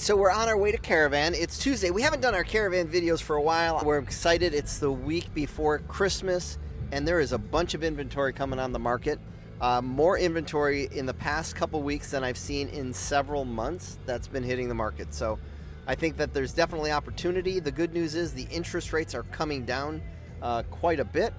So we're on our way to Caravan. It's Tuesday. We haven't done our Caravan videos for a while. We're excited. It's the week before Christmas, and there is a bunch of inventory coming on the market. More inventory in the past couple weeks than I've seen in several months that's been hitting the market. So I think that there's definitely opportunity. The good news is the interest rates are coming down quite a bit.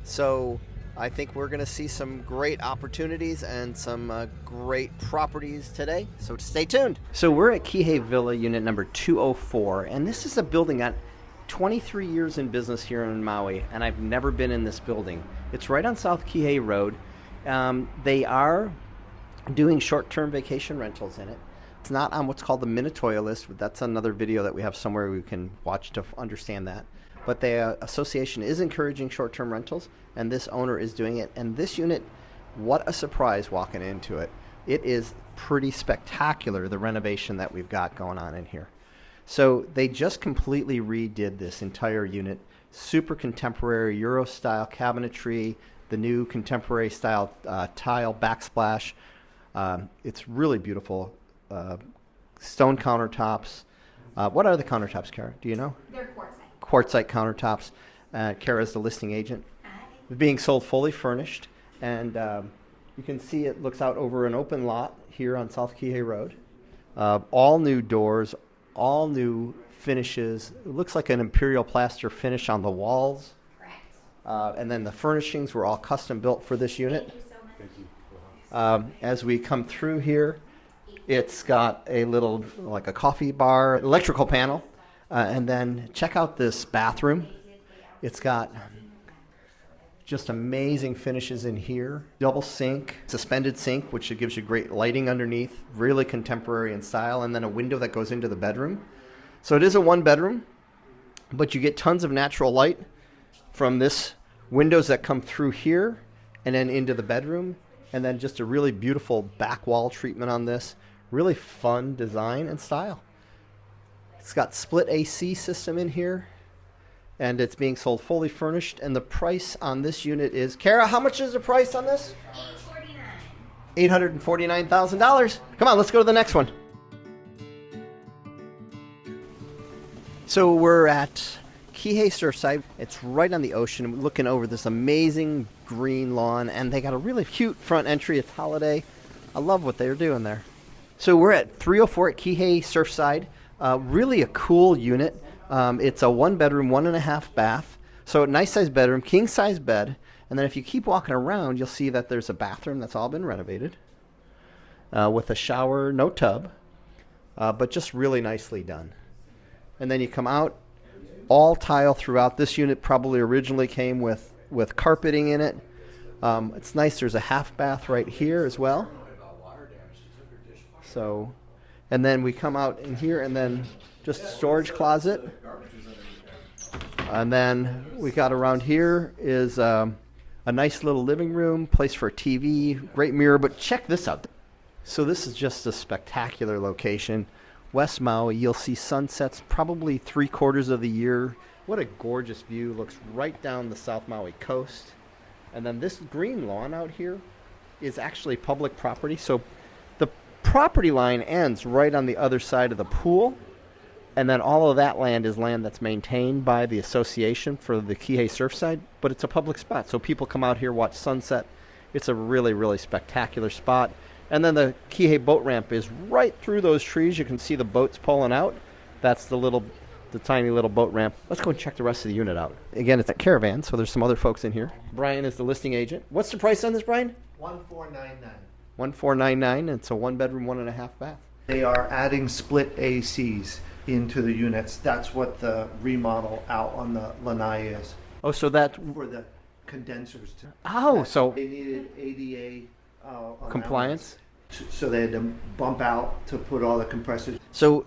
So I think we're going to see some great opportunities and some great properties today. So stay tuned. So we're at Kihei Villa, unit number 204, and this is a building at 23 years in business here in Maui, and I've never been in this building. It's right on South Kihei Road. They are doing short-term vacation rentals in it. It's not on what's called the Minatoya list, but that's another video that we have somewhere we can watch to understand that. But the association is encouraging short-term rentals, and this owner is doing it. And this unit, what a surprise walking into it. It is pretty spectacular, the renovation that we've got going on in here. So they just completely redid this entire unit. Super contemporary Euro-style cabinetry, the new contemporary style tile backsplash. It's really beautiful. Stone countertops. What are the countertops, Kara? Do you know? They're quartzite. Quartzite countertops. Kara is the listing agent. Hi. Being sold fully furnished, and you can see it looks out over an open lot here on South Kihei Road. All new doors, all new finishes. It looks like an imperial plaster finish on the walls. Correct. And then the furnishings were all custom built for this unit. Thank you so much. Thank you. As we come through here, it's got a little, like a coffee bar, electrical panel. And then check out this bathroom. It's got just amazing finishes in here. Double sink, suspended sink, which gives you great lighting underneath, really contemporary in style, and then a window that goes into the bedroom. So it is a one bedroom, but you get tons of natural light from this windows that come through here and then into the bedroom, and then just a really beautiful back wall treatment on this. Really fun design and style. It's got split AC system in here, and it's being sold fully furnished. And the price on this unit is, Kara, how much is the price on this? $849,000. Come on, let's go to the next one. So we're at Kihei Surfside. It's right on the ocean, looking over this amazing green lawn, and they got a really cute front entry. It's holiday. I love what they're doing there. So we're at 304 at Kihei Surfside. Really a cool unit. It's a one bedroom, 1.5 bath. So a nice size bedroom, king size bed. And then if you keep walking around, you'll see that there's a bathroom that's all been renovated with a shower, no tub, but just really nicely done. And then you come out, all tile throughout. This unit probably originally came with carpeting in it. It's nice. There's a half bath right here as well. So, and then we come out in here, and then just a storage closet. And then we got around here is a nice little living room, place for a TV, great mirror. But check this out. So this is just a spectacular location. West Maui, you'll see sunsets probably 3/4 of the year. What a gorgeous view. Looks right down the South Maui coast. And then this green lawn out here is actually public property. So the property line ends right on the other side of the pool, and then all of that land is land that's maintained by the association for the Kihei Surfside, but it's a public spot, so people come out here, watch sunset. It's a really, really spectacular spot. And then the Kihei boat ramp is right through those trees. You can see the boats pulling out. That's the tiny little boat ramp. Let's go and check the rest of the unit out. Again, it's a Caravan, so there's some other folks in here. Brian is the listing agent. What's the price on this, Brian? $1,499. $1,499. It's a one bedroom, 1.5 bath. They are adding split ACs into the units. That's what the remodel out on the lanai is. Oh, so that For the condensers. so They needed ADA compliance. So they had to bump out to put all the compressors. So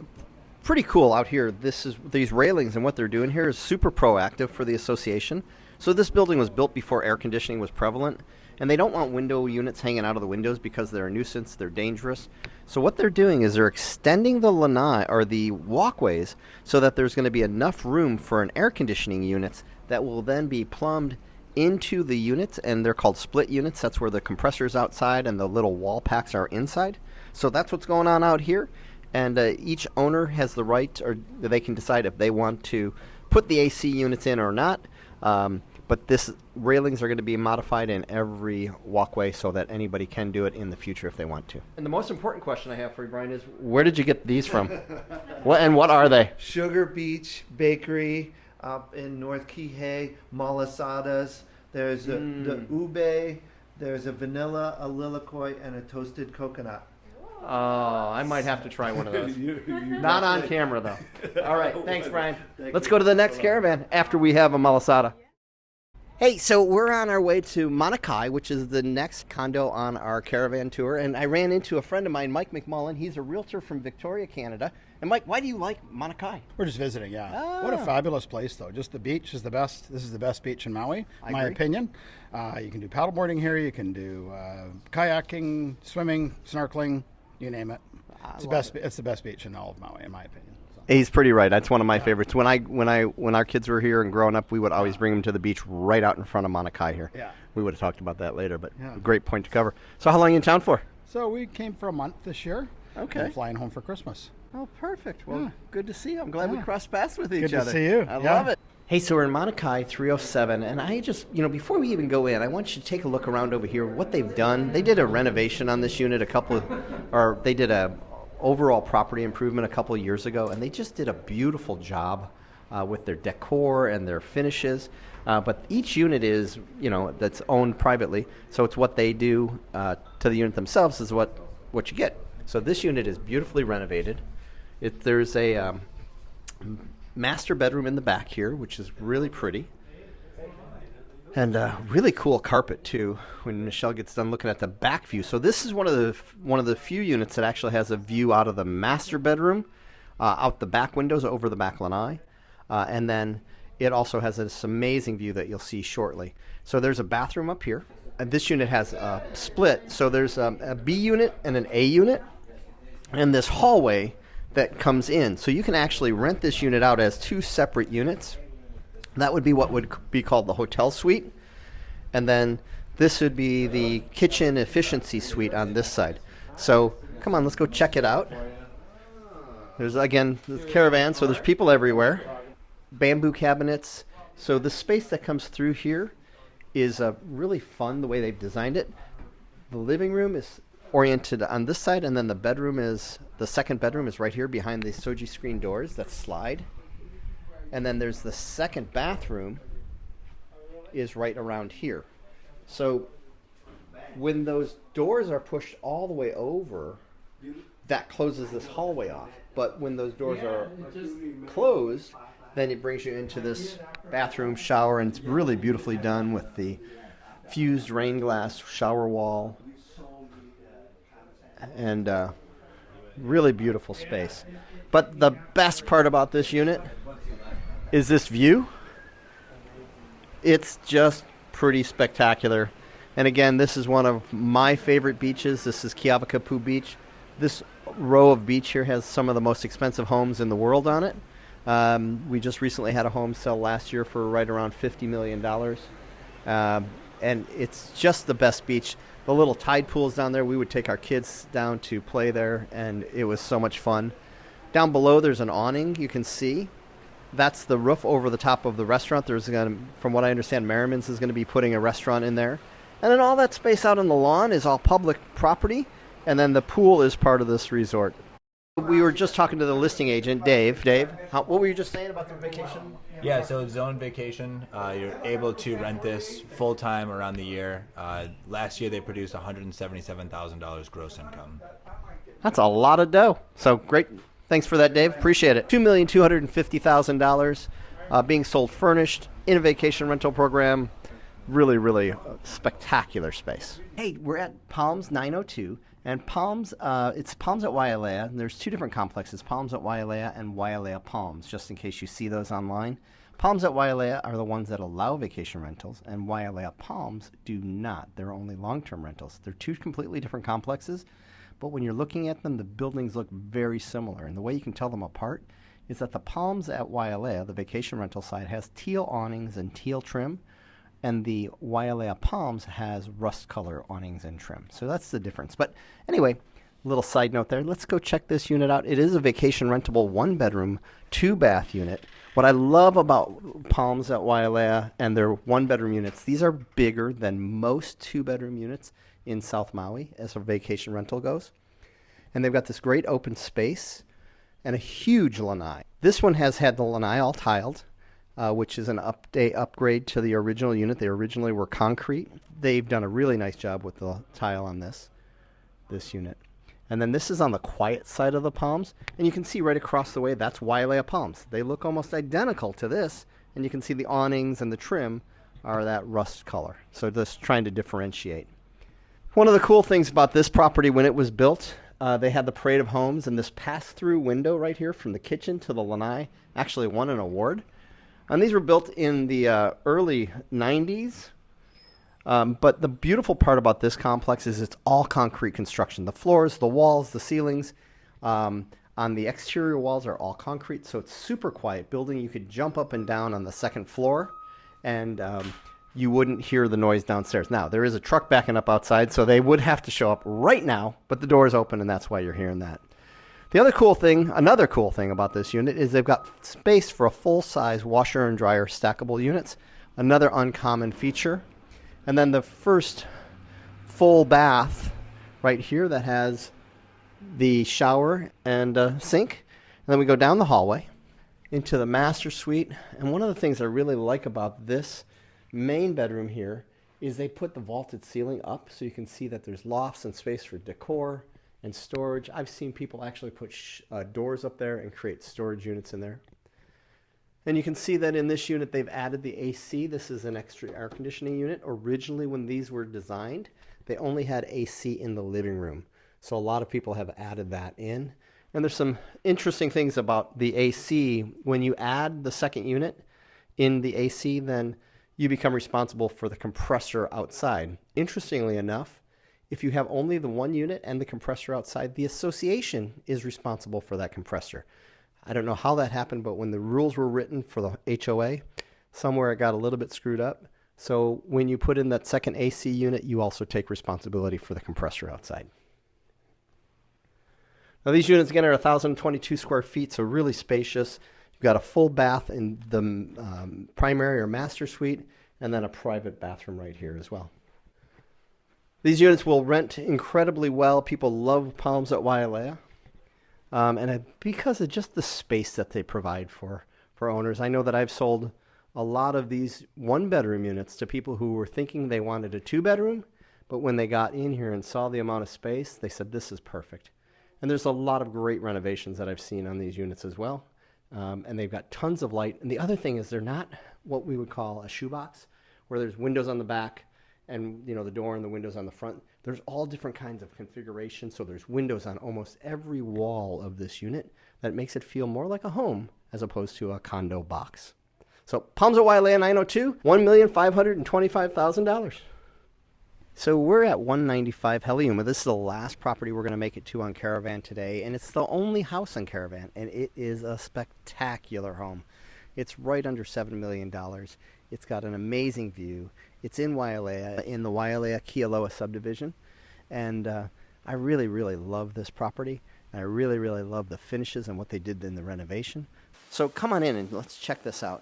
pretty cool out here. These railings and what they're doing here is super proactive for the association. So this building was built before air conditioning was prevalent, and they don't want window units hanging out of the windows because they're a nuisance, they're dangerous. So what they're doing is they're extending the lanai, or the walkways, so that there's going to be enough room for an air conditioning units that will then be plumbed into the units, and they're called split units. That's where the compressor's outside and the little wall packs are inside. So that's what's going on out here. and each owner has the right, or they can decide if they want to put the AC units in or not. But this railings are going to be modified in every walkway so that anybody can do it in the future if they want to. And the most important question I have for you, Brian, is where did you get these from? What are they? Sugar Beach Bakery up in North Kihei, malasadas. There's the ube, there's a vanilla, a lilikoi, and a toasted coconut. Oh, I might have to try one of those. Not on camera, though. All right, thanks, Brian. Let's go to the next caravan after we have a malasada. Hey, so we're on our way to Mauna Kea, which is the next condo on our caravan tour, and I ran into a friend of mine, Mike McMullen. He's a realtor from Victoria, Canada. And Mike, why do you like Mauna Kea? We're just visiting, yeah. Ah. What a fabulous place, though. Just the beach is the best. This is the best beach in Maui, in my opinion. You can do paddleboarding here. You can do kayaking, swimming, snorkeling, you name it. It's the best beach in all of Maui, in my opinion. He's pretty right. That's one of my favorites. When our kids were here and growing up, we would always bring them to the beach right out in front of Mauna Kea here. Yeah. We would have talked about that later, but great point to cover. So how long are you in town for? So we came for a month this year. Okay. And flying home for Christmas. Oh, perfect. Well, good to see you. I'm glad we crossed paths with each Good other. to see you. I love it. Hey, so we're in Mauna Kea 307, and I just, before we even go in, I want you to take a look around over here, what they've done. They did a renovation on this unit they did a overall property improvement a couple of years ago, and they just did a beautiful job with their decor and their finishes. But each unit is, that's owned privately, so it's what they do to the unit themselves is what you get. So this unit is beautifully renovated. There's a master bedroom in the back here, which is really pretty. And really cool carpet too. When Michelle gets done looking at the back view, so this is one of the few units that actually has a view out of the master bedroom, out the back windows over the back lanai, and then it also has this amazing view that you'll see shortly. So there's a bathroom up here, and this unit has a split. So there's a B unit and an A unit, and this hallway that comes in. So you can actually rent this unit out as two separate units. That would be what would be called the hotel suite. And then this would be the kitchen efficiency suite on this side. So come on, let's go check it out. There's, again, the caravan, so there's people everywhere. Bamboo cabinets. So the space that comes through here is really fun the way they've designed it. The living room is oriented on this side, and then the second bedroom is right here behind the soji screen doors that slide. And then there's the second bathroom is right around here. So when those doors are pushed all the way over, that closes this hallway off. But when those doors are closed, then it brings you into this bathroom shower, and it's really beautifully done with the fused rain glass shower wall. And really beautiful space. But the best part about this unit is this view. It's just pretty spectacular. And again, this is one of my favorite beaches. This is Keavakapu Beach. This row of beach here has some of the most expensive homes in the world on it. We just recently had a home sell last year for right around $50 million. And it's just the best beach. The little tide pools down there, we would take our kids down to play there, and it was so much fun. Down below, there's an awning you can see. That's the roof over the top of the restaurant. From what I understand, Merriman's is going to be putting a restaurant in there. And then all that space out on the lawn is all public property, and then the pool is part of this resort. We were just talking to the listing agent, Dave. Dave, what were you just saying about the vacation? Yeah, so zone vacation, you're able to rent this full-time around the year. Last year they produced $177,000 gross income. That's a lot of dough. So great. Thanks for that, Dave. Appreciate it. $2,250,000 being sold furnished in a vacation rental program. Really, really spectacular space. Hey, we're at Palms 902, and Palms, it's Palms at Wailea, and there's two different complexes, Palms at Wailea and Wailea Palms, just in case you see those online. Palms at Wailea are the ones that allow vacation rentals, and Wailea Palms do not. They're only long-term rentals. They're two completely different complexes, but when you're looking at them, the buildings look very similar, and the way you can tell them apart is that the Palms at Wailea, the vacation rental side, has teal awnings and teal trim, and the Wailea Palms has rust color awnings and trim. So that's the difference. But anyway, Little side note there. Let's go check this unit out. It is a vacation rentable 1-bedroom, 2-bath unit. What I love about Palms at Wailea and their 1-bedroom units, these are bigger than most 2-bedroom units in South Maui as a vacation rental goes. And they've got this great open space and a huge lanai. This one has had the lanai all tiled, which is an upgrade to the original unit. They originally were concrete. They've done a really nice job with the tile on this unit. And then this is on the quiet side of the Palms, and you can see right across the way, that's Wailea Palms. They look almost identical to this, and you can see the awnings and the trim are that rust color. So just trying to differentiate. One of the cool things about this property when it was built, they had the parade of homes, and this pass-through window right here from the kitchen to the lanai actually won an award. And these were built in the early 90s. But the beautiful part about this complex is it's all concrete construction. The floors, the walls, the ceilings on the exterior walls are all concrete, so it's super quiet building. You could jump up and down on the second floor, and you wouldn't hear the noise downstairs. Now, there is a truck backing up outside, so they would have to show up right now, but the door is open, and that's why you're hearing that. Another cool thing about this unit is they've got space for a full-size washer and dryer stackable units, another uncommon feature. And then the first full bath right here that has the shower and sink. And then we go down the hallway into the master suite. And one of the things I really like about this main bedroom here is they put the vaulted ceiling up so you can see that there's lofts and space for decor and storage. I've seen people actually put doors up there and create storage units in there. And you can see that in this unit, they've added the AC. This is an extra air conditioning unit. Originally, when these were designed, they only had AC in the living room. So a lot of people have added that in. And there's some interesting things about the AC. When you add the second unit in the AC, then you become responsible for the compressor outside. Interestingly enough, if you have only the one unit and the compressor outside, the association is responsible for that compressor. I don't know how that happened, but when the rules were written for the HOA, somewhere it got a little bit screwed up. So when you put in that second AC unit, you also take responsibility for the compressor outside. Now these units, again, are 1,022 square feet, so really spacious. You've got a full bath in the primary or master suite, and then a private bathroom right here as well. These units will rent incredibly well. People love Palms at Wailea. Because of just the space that they provide for owners. I know that I've sold a lot of these 1-bedroom units to people who were thinking they wanted a 2-bedroom, but when they got in here and saw the amount of space, they said, this is perfect. And there's a lot of great renovations that I've seen on these units as well. And they've got tons of light. And the other thing is they're not what we would call a shoebox, where there's windows on the back and the door and the windows on the front. There's all different kinds of configurations, so there's windows on almost every wall of this unit that makes it feel more like a home as opposed to a condo box. So Palms at Wailea 902, $1,525,000. So we're at 195 Heleuma. This is the last property we're going to make it to on Caravan today, and it's the only house on Caravan, and it is a spectacular home. It's right under $7 million. It's got an amazing view. It's in Wailea, in the Wailea Kealoha subdivision. And I really, really love this property. And I really, really love the finishes and what they did in the renovation. So come on in and let's check this out.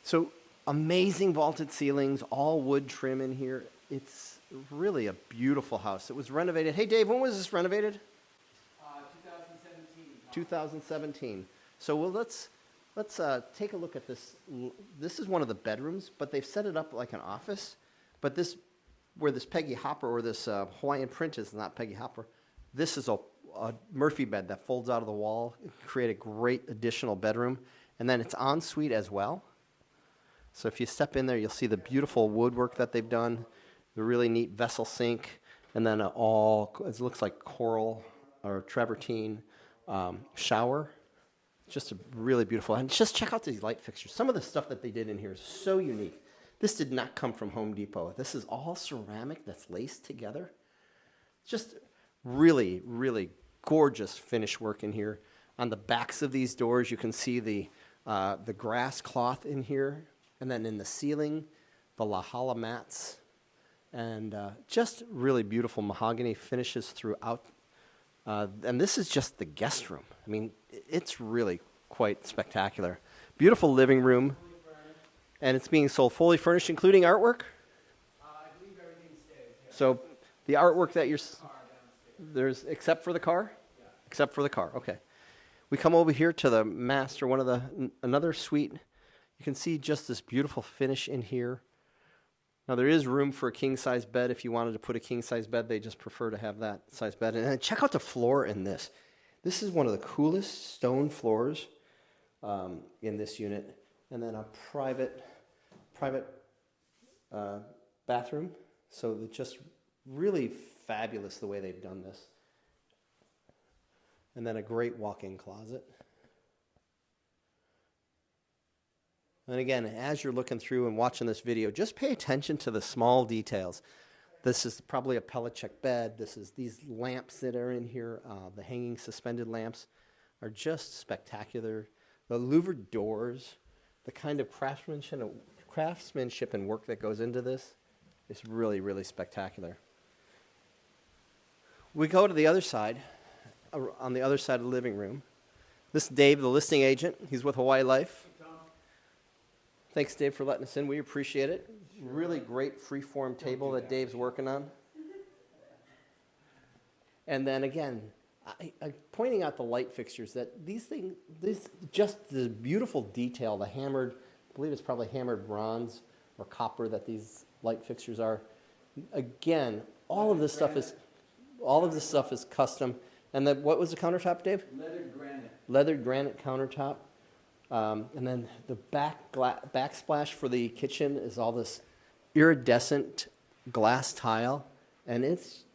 So amazing vaulted ceilings, all wood trim in here. It's really a beautiful house. It was renovated. Hey, Dave, when was this renovated? 2017. 2017. So let's take a look at this. This is one of the bedrooms, but they've set it up like an office. But this, where this Peggy Hopper or this Hawaiian print is not Peggy Hopper, this is a Murphy bed that folds out of the wall, create a great additional bedroom. And then it's en suite as well. So if you step in there, you'll see the beautiful woodwork that they've done, the really neat vessel sink, and then it looks like coral or travertine shower. Just a really beautiful. And just check out these light fixtures. Some of the stuff that they did in here is so unique. This did not come from Home Depot. This is all ceramic that's laced together. Just really, really gorgeous finish work in here. On the backs of these doors, you can see the grass cloth in here. And then in the ceiling, the lahala mats. And just really beautiful mahogany finishes throughout And this is just the guest room. I mean, it's really quite spectacular. Beautiful living room. And it's being sold fully furnished, including artwork? I believe everything stays. Yeah. So the artwork that there's, except for the car? Yeah. Except for the car, okay. We come over here to the master, another suite. You can see just this beautiful finish in here. Now, there is room for a king-size bed. If you wanted to put a king-size bed, they just prefer to have that size bed. And then check out the floor in this. This is one of the coolest stone floors in this unit. And then a private bathroom. So it's just really fabulous the way they've done this. And then a great walk-in closet. And again, as you're looking through and watching this video, just pay attention to the small details. This is probably a pellet check bed. This is these lamps that are in here. The hanging suspended lamps are just spectacular. The louvered doors, the kind of craftsmanship and work that goes into this is really, really spectacular. We go to the other side, on the other side of the living room. This is Dave, the listing agent. He's with Hawaii Life. Thanks, Dave, for letting us in. We appreciate it. Really great free-form table that Dave's working on. And then again, pointing out the light fixtures, that these things, just the beautiful detail, the hammered, I believe it's probably hammered bronze or copper that these light fixtures are. Again, all of this stuff is custom. And what was the countertop, Dave? Leathered granite. Leathered granite countertop. And then the backsplash for the kitchen is all this iridescent glass tile, and it's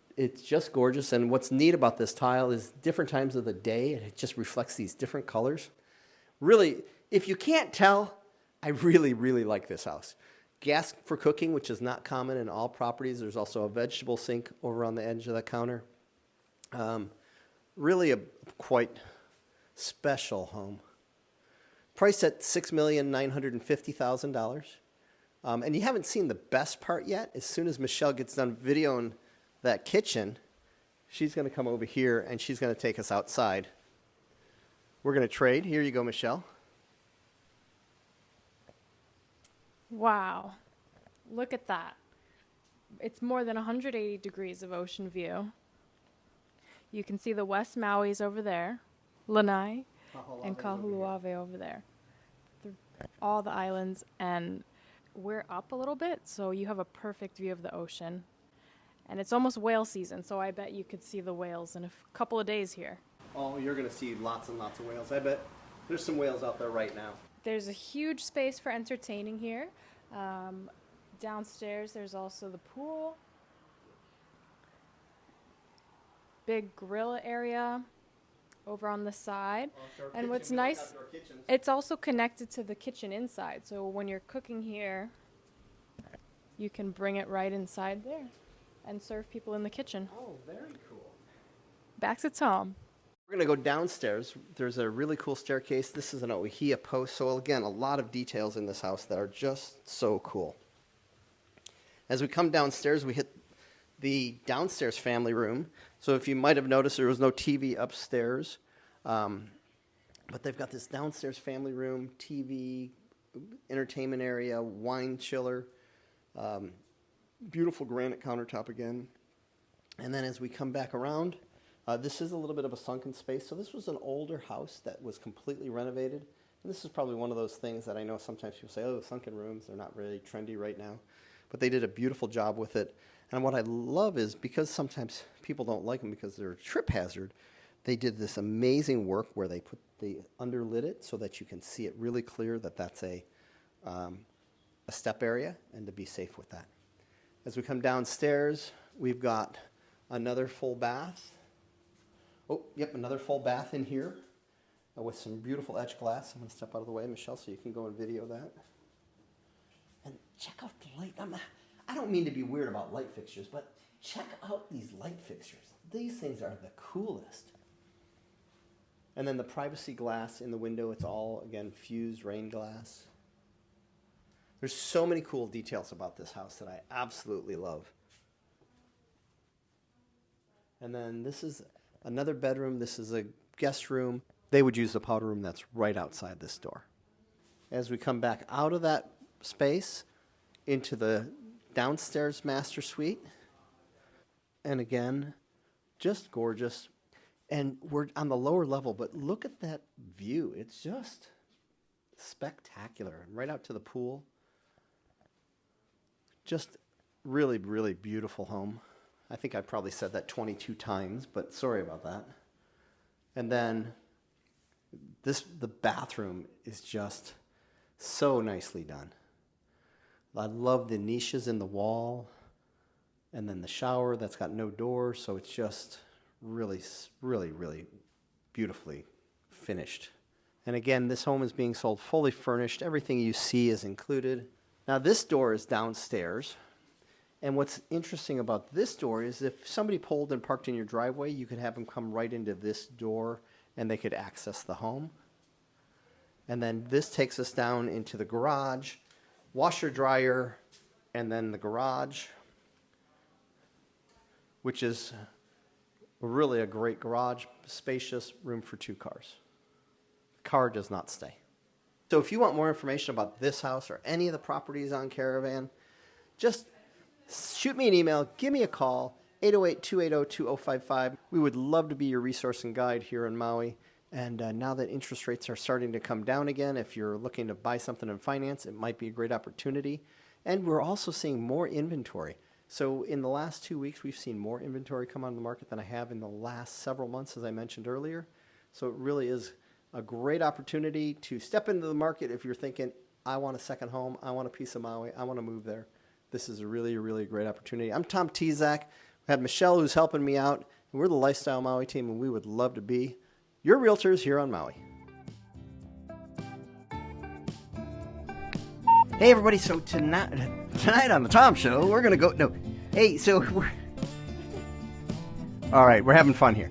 just gorgeous. And what's neat about this tile is different times of the day, and it just reflects these different colors. Really, if you can't tell, I really, really like this house. Gas for cooking, which is not common in all properties. There's also a vegetable sink over on the edge of the counter. Really a quite special home. Priced at $6,950,000. And you haven't seen the best part yet. As soon as Michelle gets done videoing that kitchen, she's going to come over here and she's going to take us outside. We're going to trade. Here you go, Michelle. Wow. Look at that. It's more than 180 degrees of ocean view. You can see the West Maui's over there, Lanai, and Kahuluave over there. All the islands, and we're up a little bit, so you have a perfect view of the ocean. And it's almost whale season, so I bet you could see the whales in a couple of days here. Oh, you're going to see lots and lots of whales. I bet there's some whales out there right now. There's a huge space for entertaining here. Downstairs, there's also the pool. Big grill area over on the side. And what's nice, it's also connected to the kitchen inside. So when you're cooking here, you can bring it right inside there and serve people in the kitchen. Oh, very cool. Back to Tom. We're going to go downstairs. There's a really cool staircase. This is an Ohia post. So again, a lot of details in this house that are just so cool. As we come downstairs, we hit the downstairs family room. So if you might have noticed, there was no TV upstairs. But they've got this downstairs family room, TV, entertainment area, wine chiller, beautiful granite countertop again. And then as we come back around, this is a little bit of a sunken space. So this was an older house that was completely renovated. And this is probably one of those things that I know sometimes people say, oh, sunken rooms, they're not really trendy right now. But they did a beautiful job with it. And what I love is, because sometimes people don't like them because they're a trip hazard, they did this amazing work where they underlit it so that you can see it really clear that that's a step area, and to be safe with that. As we come downstairs, we've got another full bath. Oh, yep, another full bath in here with some beautiful etched glass. I'm going to step out of the way, Michelle, so you can go and video that. And check out the light. I don't mean to be weird about light fixtures, but check out these light fixtures. These things are the coolest. And then the privacy glass in the window, it's all, again, fused rain glass. There's so many cool details about this house that I absolutely love. And then this is Another bedroom. This is a guest room. They would use the powder room that's right outside this door. As we come back out of that space into the downstairs master suite, and again, just gorgeous. And we're on the lower level, but look at that view. It's just spectacular. Right out to the pool. Just really, really beautiful home. I think I probably said that 22 times, but sorry about that. And then the bathroom is just so nicely done. I love the niches in the wall, and then the shower that's got no door, so it's just really, really, really beautifully finished. And again, this home is being sold fully furnished. Everything you see is included. Now this door is downstairs. And what's interesting about this door is if somebody pulled and parked in your driveway, you could have them come right into this door and they could access the home. And then this takes us down into the garage, washer, dryer, and then the garage, which is really a great garage, spacious, room for 2 cars. The car does not stay. So if you want more information about this house or any of the properties on Caravan, just shoot me an email, give me a call, 808-280-2055. We would love to be your resource and guide here in Maui. And now that interest rates are starting to come down again, if you're looking to buy something in finance, it might be a great opportunity. And we're also seeing more inventory. So in the last 2 weeks, we've seen more inventory come on the market than I have in the last several months, as I mentioned earlier. So it really is a great opportunity to step into the market if you're thinking, I want a second home, I want a piece of Maui, I want to move there. This is a really, really great opportunity. I'm Tom Tezak. We have Michelle who's helping me out. And we're the Lifestyle Maui team, and we would love to be your realtors here on Maui. Hey, everybody. So tonight on the Tom Show, we're going to go... No. Hey, so we're... All right, we're having fun here.